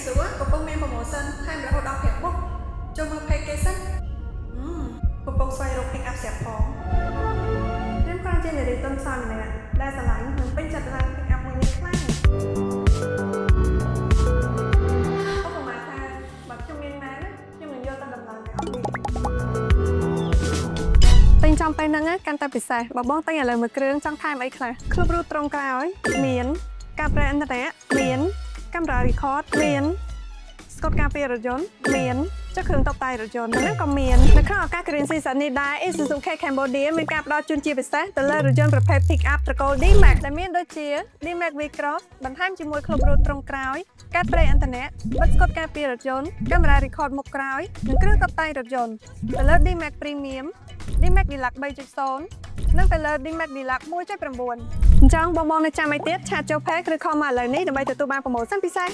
Isuzu កំពុងមានប្រូម៉ូសិនថែមរហូតដល់5មុខចូលមើល package សិនកំពុងស្វែងរក pick up ស្រាប់ផងខ្ញុំគ្រាន់ជានារីទុនសោយម្នាក់ដែលស្រឡាញ់និងពេញចិត្តឡើង pick up មួយនេះខ្លាំងអូប្រហែលថាបើខ្ញុំមានម៉ែខ្ញុំនឹងយកទៅដំឡើងឲ្យអស់នេះតែចំទៅហ្នឹងកាន់តែពិសេសបើបងតែឥឡូវមួយគ្រឿងចង់ថែមអីខ្លះគ្រប់រូបត្រង់ក្រោយមានការប្រែអន្តរៈមានកាមេរ៉ា record មានស្កុតការពាររថយន្តមានចុះគ្រឿងតុបតែងរថយន្តហ្នឹងក៏មាននៅក្នុងឱកាស Green Season នេះដែរ Isuzu K Cambodia មានការផ្ដល់ជូនជាពិសេសទៅលើរថយន្តប្រភេទ Pick Up ត្រកូល D-Max ដែលមានដូចជា D-Max V-Cross បន្ថែមជាមួយក្លឹបរូតត្រង់ក្រោយកាត់ប្រេអន្តរៈបិទស្កុតការពាររថយន្តកាមេរ៉ា record មុខក្រោយនិងគ្រឿងតុបតែងរថយន្តទៅលើ D-Max Premium D-Max Deluxe 3.0 និងទៅលើ D-Max Deluxe 1.9 អញ្ចឹងបងៗនៅចាំអីទៀតឆាតចូល Page ឬ Call មកឥឡូវនេះដើម្បីទទួលបានប្រូម៉ូសិនពិសេស